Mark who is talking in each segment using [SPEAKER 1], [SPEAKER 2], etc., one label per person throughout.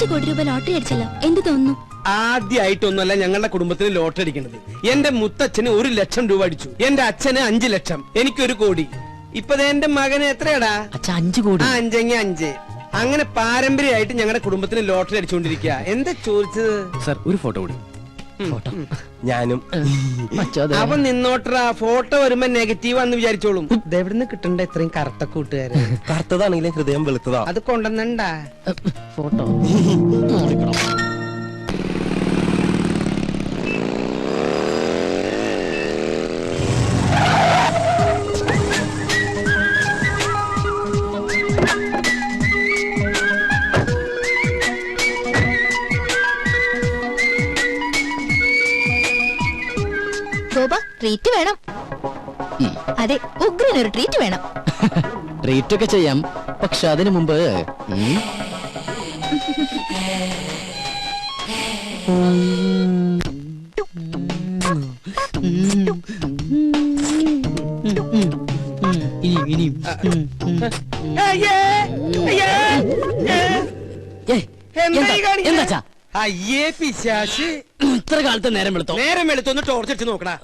[SPEAKER 1] 5 കോടി രൂപ ലോട്ടറി അടിച്ചല്ലോ, എന്ത് തോന്നുന്നു?
[SPEAKER 2] ആദ്യമായിട്ടൊന്നുമല്ല ഞങ്ങളുടെ കുടുംബത്തിന് ലോട്ടറി അടിക്കുന്നത്. എന്റെ മുത്തച്ഛന് 1 ലക്ഷം രൂപ അടിച്ചു, എന്റെ അച്ഛന് 5 ലക്ഷം, എനിക്ക് 1 കോടി. ഇപ്പൊ എന്റെ മകന് എത്രയാടാ?
[SPEAKER 3] 5 കോടി.
[SPEAKER 2] 5 അങ്ങനെ പാരമ്പര്യമായിട്ട് ഞങ്ങളുടെ കുടുംബത്തിന് ലോട്ടറി അടിച്ചുകൊണ്ടിരിക്കുക. എന്താ ചോദിച്ചത്?
[SPEAKER 4] സർ, ഒരു ഫോട്ടോ കൂടി.
[SPEAKER 5] ഞാനും.
[SPEAKER 2] അവൻ നിന്നോട്ടറാ, ഫോട്ടോ വരുമ്പോ നെഗറ്റീവ് ആണെന്ന് വിചാരിച്ചോളും. ഇതെവിടുന്ന് കിട്ടണ്ട ഇത്രയും കറുത്ത കൂട്ടുകാരെ?
[SPEAKER 5] കറുത്തതാണെങ്കിലും ഹൃദയം വെളുത്തതാ.
[SPEAKER 2] അത് കൊണ്ടുവന്നണ്ടാ
[SPEAKER 3] ഫോട്ടോ.
[SPEAKER 1] ഗോപ, ട്രീറ്റ് വേണം. അതെ, ഉഗ്രനൊരു ട്രീറ്റ് വേണം.
[SPEAKER 3] ട്രീറ്റ് ഒക്കെ ചെയ്യാം, പക്ഷെ അതിനു മുമ്പ് എന്താ?
[SPEAKER 2] അയ്യേ പിശാശ്,
[SPEAKER 3] ഇത്ര കാലത്ത് നേരം വെളുത്തോ?
[SPEAKER 2] നേരം വെളുത്തൊന്ന് ടോർച്ചടിച്ച് നോക്കടാ.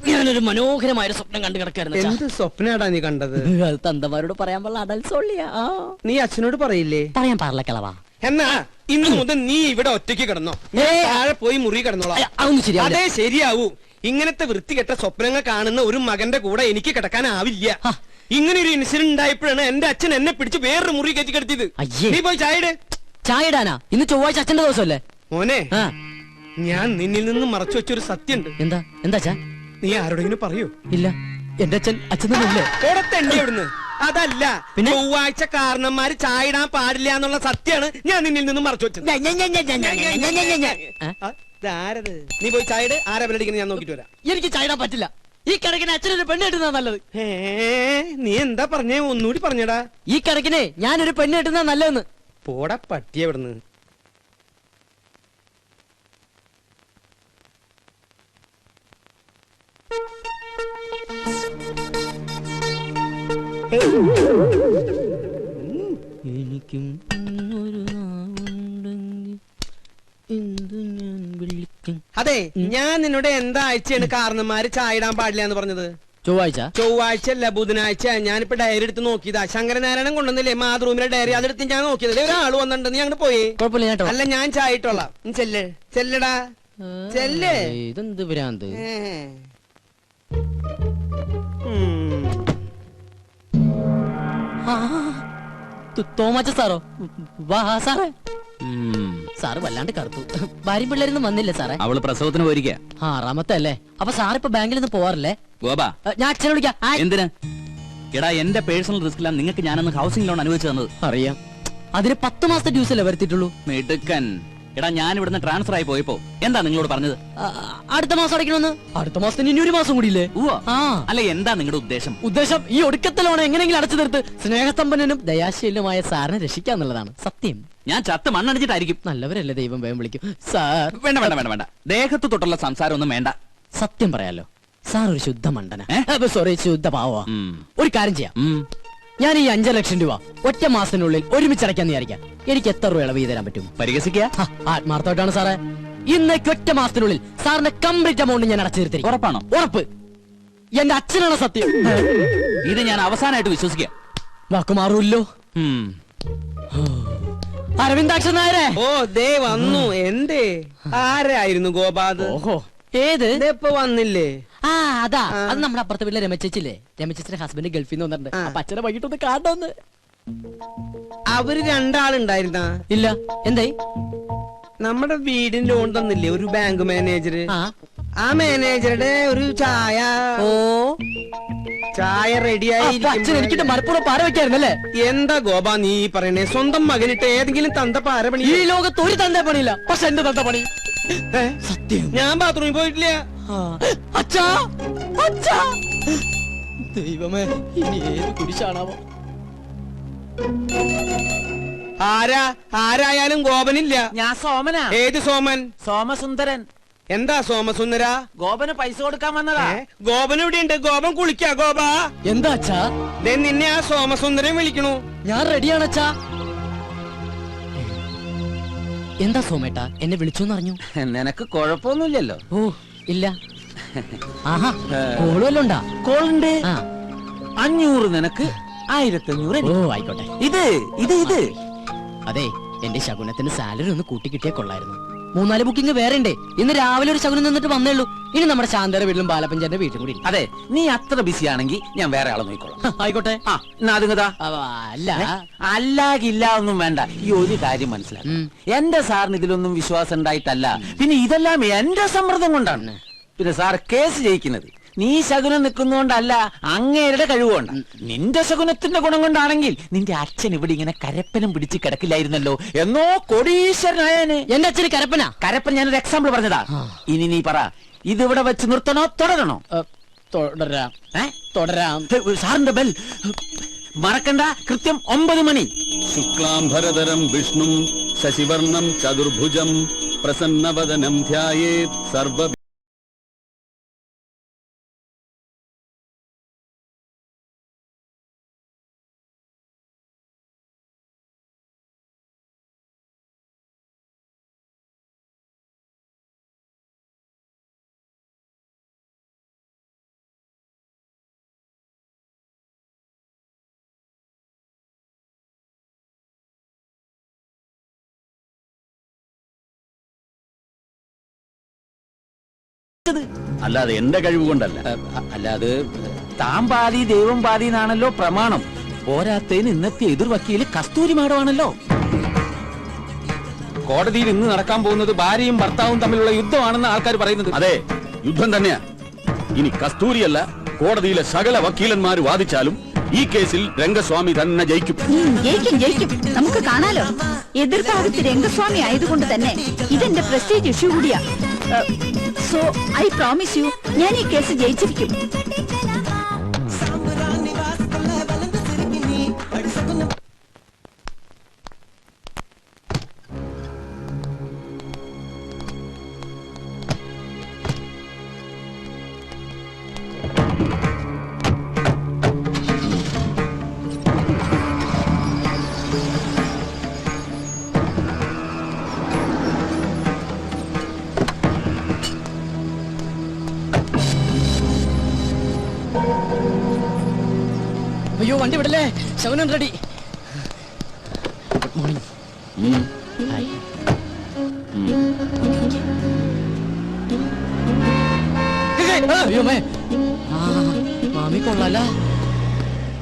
[SPEAKER 3] ഞാനൊരു മനോഹരമായ സ്വപ്നം കണ്ടു കിടക്കായിരുന്നു.
[SPEAKER 2] എന്ത് സ്വപ്നാടാ നീ കണ്ടത്?
[SPEAKER 3] അത് തന്തമാരോട് പറയാൻ പാടില്ല, അടൽസോളിയാ.
[SPEAKER 2] നീ അച്ഛനോട് പറയില്ലേ?
[SPEAKER 3] പറയാൻ പാടില്ല കിളവാ.
[SPEAKER 2] എന്നാ ഇന്ന് മുതൽ നീ ഇവിടെ ഒറ്റയ്ക്ക് കിടന്നോ, താഴെ പോയി മുറി കിടന്നോളാം.
[SPEAKER 3] അതൊന്നും ശരിയാ.
[SPEAKER 2] അതേ ശരിയാവൂ. ഇങ്ങനത്തെ വൃത്തികെട്ട സ്വപ്നങ്ങൾ കാണുന്ന ഒരു മകന്റെ കൂടെ എനിക്ക് കിടക്കാനാവില്ല. ഇങ്ങനെ ഒരു ഇൻസിഡന്റ് ഉണ്ടായപ്പോഴാണ് എന്റെ അച്ഛൻ എന്നെ പിടിച്ച് വേറൊരു മുറി കയറ്റി കിടത്തിയത്. നീ പോയി ചായയുടെ.
[SPEAKER 3] ചായടാനാ? ഇന്ന് ചൊവ്വാഴ്ച അച്ഛന്റെ ദിവസമല്ലേ
[SPEAKER 2] മോനെ? ഞാൻ നിന്നിൽ നിന്ന് മറച്ചു വെച്ചൊരു സത്യമുണ്ട്.
[SPEAKER 3] എന്താ? എന്താ?
[SPEAKER 2] നീ ആരോടെങ്കിലും പറയൂ?
[SPEAKER 3] ഇല്ല, എന്റെ അച്ഛൻ അച്ഛനല്ലേ.
[SPEAKER 2] പുറത്തെണ്ടി അവിടുന്ന്. അതല്ല, ചൊവ്വാഴ്ച കാരണന്മാര് ചായ ഇടാൻ പാടില്ല എന്നുള്ള സത്യമാണ് ഞാൻ നിന്നിൽ നിന്ന് മറച്ചു വെച്ചത്. നീ പോയി ചായയുടെ. ആരാ ബലടിക്കുന്നത് ഞാൻ നോക്കിട്ട് വരാം.
[SPEAKER 3] എനിക്ക് ചായ ഇടാൻ പറ്റില്ല. ഈ കണക്കിന് അച്ഛനൊരു പെണ്ണ് കിട്ടുന്നതാ നല്ലത്.
[SPEAKER 2] നീ എന്താ പറഞ്ഞേ? ഒന്നുകൂടി പറഞ്ഞടാ.
[SPEAKER 3] ഈ കണക്കിന് ഞാനൊരു പെണ്ണ് കിട്ടുന്നതാ നല്ലതെന്ന്.
[SPEAKER 2] പോടാ പട്ടിയ ഇവിടുന്ന്.
[SPEAKER 3] എനിക്കും ഒരു
[SPEAKER 2] അതെ, ഞാൻ നിന്നോട് എന്താ ആഴ്ചയാണ് കാരണന്മാര് ചായ ഇടാൻ പാടില്ല എന്ന് പറഞ്ഞത്? ചൊവ്വാഴ്ച അല്ല, ബുധനാഴ്ച. ഞാനിപ്പോ ഡയറി എടുത്ത് നോക്കിയതാ. ശങ്കരനാരായണൻ കൊണ്ടുവന്നില്ലേ മാതൃഭൂമിയുടെ ഡയറി, അതെടുത്ത് ഞാൻ നോക്കിയതല്ലേ. ഒരാള് വന്നിട്ടുണ്ട്, നീ അങ്ങോട്ട് പോയി. അല്ല, ഞാൻ ചായ ഇട്ടോളാം. ചെല്ലടാ, ചെല്ല്.
[SPEAKER 3] ഇതെന്ത് ഭ്രാന്ത്? തോമാച്ച സാറോ? വാ സാറേ. സാറ് വല്ലാണ്ട് കറുത്തു. ഭാര്യ പിള്ളേരൊന്നും വന്നില്ല സാറേ.
[SPEAKER 4] അവള് പ്രസവത്തിന് പോയിരിക്ക.
[SPEAKER 3] 6ാമത്തെ അല്ലേ? അപ്പൊ സാറിപ്പോ ബാങ്കിൽ നിന്ന് പോവാറില്ലേ?
[SPEAKER 4] ഗോപാ,
[SPEAKER 3] ഞാൻ അച്ഛനെ വിളിക്കാം.
[SPEAKER 4] എന്തിനാ? എടാ, എന്റെ പേഴ്സണൽ റിസ്കിലാണ് നിങ്ങൾക്ക് ഞാനന്ന് ഹൗസിംഗ് ലോൺ അനുവദിച്ചു തന്നത്.
[SPEAKER 3] അറിയാം. അതിന് 10 മാസത്തെ ഡ്യൂസ് അല്ലേ വരുത്തിയിട്ടുള്ളൂ.
[SPEAKER 4] മിടുക്കൻ. എടാ, ഞാൻ ഇവിടുന്ന് ട്രാൻസ്ഫർ ആയി പോയപ്പോ എന്താ നിങ്ങളോട് പറഞ്ഞത്?
[SPEAKER 3] അടുത്ത മാസം അടയ്ക്കണമെന്ന്. അടുത്ത മാസത്തിന് ഇനി 1 മാസം കൂടിയില്ലേ?
[SPEAKER 4] അല്ല, എന്താ നിങ്ങളുടെ ഉദ്ദേശം?
[SPEAKER 3] ഈ ഒടുക്കത്തെ ലോൺ എങ്ങനെയെങ്കിലും അടച്ചു തീർത്ത് സ്നേഹസമ്പന്നനും ദയാശീലനുമായ സാറിനെ രക്ഷിക്കാന്നുള്ളതാണ്. സത്യം.
[SPEAKER 4] ഞാൻ ചത്ത് മണ്ണടിച്ചിട്ടായിരിക്കും.
[SPEAKER 3] നല്ലവരല്ലേ, ദൈവം വേഗം വിളിക്കും. സാർ
[SPEAKER 4] വേണ്ട. ദേഹത്ത് തൊട്ടുള്ള സംസാരം ഒന്നും വേണ്ട.
[SPEAKER 3] സത്യം പറയാലോ, സാർ ഒരു ശുദ്ധ മണ്ടന. സോറി, ശുദ്ധ പാവ. ഒരു കാര്യം ചെയ്യാം. ഞാൻ ഈ 5 ലക്ഷം രൂപ ഒറ്റ മാസത്തിനുള്ളിൽ ഒരുമിച്ചടയ്ക്കാന്ന് വിചാരിക്കാം. എനിക്ക് എത്ര രൂപ ഇളവ് തരാൻ പറ്റും?
[SPEAKER 4] പരിഹസിക്കുക?
[SPEAKER 3] ആത്മാർത്ഥമായിട്ടാണ് സാറേ. ഇന്നേക്ക് ഒറ്റ മാസത്തിനുള്ളിൽ സാറിന്റെ കംപ്ലീറ്റ് എമൗണ്ട് ഞാൻ അടച്ചു തീർത്തിരിക്കും.
[SPEAKER 4] ഉറപ്പാണോ?
[SPEAKER 3] ഉറപ്പ്. എന്റെ അച്ഛനാണ് സത്യം.
[SPEAKER 4] ഇത് ഞാൻ അവസാനമായിട്ട് വിശ്വസിക്കാം.
[SPEAKER 3] വാക്കുമാറൂല്ലോ. അരവിന്ദാക്ഷൻ നായരെ.
[SPEAKER 2] ഓ, ദേ വന്നു. എന്തേ? ആരായിരുന്നു ഗോപാദ്?
[SPEAKER 3] ഓഹോ, ഏത്?
[SPEAKER 2] ഇപ്പൊ വന്നില്ലേ?
[SPEAKER 3] അതാ, അത് നമ്മുടെ അപ്പുറത്തെ വീട്ടിലെ രമച്ചേച്ചില്ലേ? രമച്ചേച്ചിന്റെ ഹസ്ബൻഡ് ഗൾഫിൽ നിന്ന് വന്നിട്ടുണ്ട്. അപ്പൊ അച്ഛനെ വൈകിട്ടൊന്ന് കാണണമെന്ന്.
[SPEAKER 2] അവര് 2 ആളുണ്ടായിരുന്ന?
[SPEAKER 3] ഇല്ല. എന്തായി?
[SPEAKER 2] നമ്മുടെ വീടിന് ലോൺ തന്നില്ലേ ഒരു ബാങ്ക് മാനേജർ? ആ മാനേജറുടെ ഒരു ചായ.
[SPEAKER 3] ഓ,
[SPEAKER 2] ചായ റെഡിയായി.
[SPEAKER 3] അച്ഛൻ എനിക്കിട്ട് മലപ്പുറം പാര വെക്കായിരുന്നല്ലേ?
[SPEAKER 2] എന്താ ഗോപാ നീ പറയണേ? സ്വന്തം മകനിട്ട് ഏതെങ്കിലും തന്ത പാര പണി?
[SPEAKER 3] ഈ ലോകത്ത് ഒരു തന്ത പണിയില്ല, പക്ഷെ എന്റെ തന്ത പണി.
[SPEAKER 2] സത്യം. ഞാൻ ബാത്റൂമിൽ പോയിട്ടില്ല.
[SPEAKER 3] അച്ഛാ, ദൈവമേ, ഇനി ഏത് കുരിശാണാവോ?
[SPEAKER 2] ആരായാലും ഗോപനില്ല.
[SPEAKER 6] ഞാൻ സോമനാ.
[SPEAKER 2] ഏത് സോമൻ?
[SPEAKER 6] സോമസുന്ദരൻ.
[SPEAKER 2] എന്താ സോമസുന്ദര?
[SPEAKER 6] ഗോപന് പൈസ കൊടുക്കാൻ വന്നതാ.
[SPEAKER 2] ഗോപൻ ഇവിടെ ഉണ്ട്. ഗോപൻ കുളിക്കാ. ഗോപാ,
[SPEAKER 3] എന്താ അച്ഛാ?
[SPEAKER 2] നിന്നെ ആ സോമസുന്ദരൻ വിളിക്കണു.
[SPEAKER 3] ഞാൻ റെഡിയാണ് അച്ഛാ. എന്താ സോമേട്ട എന്നെ വിളിച്ചു അറിഞ്ഞു?
[SPEAKER 6] നിനക്ക് കുഴപ്പമൊന്നുമില്ലല്ലോ?
[SPEAKER 3] ഓ ഇല്ല. ആഹാ കോളുവല്ലോണ്ടാ?
[SPEAKER 6] കോളുണ്ട്.
[SPEAKER 3] ആ
[SPEAKER 6] 500 നിനക്ക്, 1500
[SPEAKER 3] ഓ
[SPEAKER 6] എനിക്ക്.
[SPEAKER 3] ആയിക്കോട്ടെ.
[SPEAKER 6] ഇത്
[SPEAKER 3] അതെ എന്റെ ശകുനത്തിന് സാലറി ഒന്ന് കൂട്ടി കിട്ടിയാ കൊള്ളായിരുന്നു. 3-4 ബുക്കിംഗ് വേറെ ഉണ്ട്. ഇന്ന് രാവിലെ ഒരു ശകുനം നിന്നിട്ട് വന്നേള്ളൂ. ഇനി നമ്മുടെ ശാന്തയുടെ വീട്ടിലും ബാലപ്പഞ്ചാന്റെ വീട്ടിലും കൂടി ഇരിക്കും.
[SPEAKER 6] അതെ, നീ അത്ര ബിസി ആണെങ്കിൽ ഞാൻ വേറെ ആളെ നോക്കിക്കോളാം.
[SPEAKER 3] ആയിക്കോട്ടെ.
[SPEAKER 6] ആ എന്നാ അതുങ്ങതാ.
[SPEAKER 3] അല്ല
[SPEAKER 6] അല്ലാകില്ല ഒന്നും വേണ്ട. ഈ ഒരു കാര്യം മനസ്സിലാക്കും, എന്റെ സാറിന് ഇതിലൊന്നും വിശ്വാസം ഉണ്ടായിട്ടല്ല, പിന്നെ ഇതെല്ലാം എന്റെ സമ്മർദ്ദം കൊണ്ടാണ്. പിന്നെ സാർ കേസ് ജയിക്കുന്നത് നീ ശകുനം നിൽക്കുന്നോണ്ടല്ല, അങ്ങേരുടെ കഴിവുകൊണ്ട്. നിന്റെ ശകുനത്തിന്റെ ഗുണം കൊണ്ടാണെങ്കിൽ നിന്റെ അച്ഛൻ ഇവിടെ ഇങ്ങനെ കരപ്പനം പിടിച്ച് കിടക്കില്ലായിരുന്നല്ലോ, എന്നോ കോടീശ്വരനായനെ.
[SPEAKER 3] എന്റെ അച്ഛന് കരപ്പനാ?
[SPEAKER 6] കരപ്പൻ ഞാനൊരു എക്സാമ്പിൾ പറഞ്ഞതാ. ഇനി നീ പറ, ഇതിവിടെ വെച്ച് നിർത്തണോ തുടരണോ?
[SPEAKER 3] തുടരാം. തുടരാം.
[SPEAKER 6] സാറിന്റെ ബെൽ മറക്കണ്ട, കൃത്യം 9 മണി.
[SPEAKER 7] ശുക്ലാംബരധരം വിഷ്ണും ശശിവർണം ചതുർഭുജം പ്രസന്നവദനം ധ്യായേത് സർവ.
[SPEAKER 4] അല്ലാതെ എന്റെ കഴിവ് കൊണ്ടല്ല.
[SPEAKER 6] അല്ലാതെ താൻ പാതി ദൈവം പാതി എന്നാണല്ലോ പ്രമാണം. പോരാത്തതിന് ഇന്നത്തെ എതിർ വക്കീല് കസ്തൂരി മാഡമാണല്ലോ. കോടതിയിൽ ഇന്ന് നടക്കാൻ പോകുന്നത് ഭാര്യയും ഭർത്താവും തമ്മിലുള്ള യുദ്ധമാണെന്ന് ആൾക്കാർ പറയുന്നത്.
[SPEAKER 7] അതെ, യുദ്ധം തന്നെയാ. ഇനി കസ്തൂരിയല്ല, കോടതിയിലെ സകല വക്കീലന്മാർ വാദിച്ചാലും ഈ കേസിൽ രംഗസ്വാമി തന്നെ ജയിക്കും.
[SPEAKER 8] ജയിക്കും. നമുക്ക് കാണാലോ. എതിർഭാഗത്ത് രംഗസ്വാമി ആയതുകൊണ്ട് തന്നെ ഇതെന്റെ പ്രസ്റ്റീജ് ഇഷ്യൂ കൂടിയാ. സോ ഐ പ്രോമിസ് യു, ഞാൻ ഈ കേസ് ജയിച്ചിരിക്കും.
[SPEAKER 3] അയ്യോ വണ്ടി വിടല്ലേ, ശകുനം റെഡി. Good morning. ഹായ്. അയ്യോ മേ, മാമി കൊള്ളാല.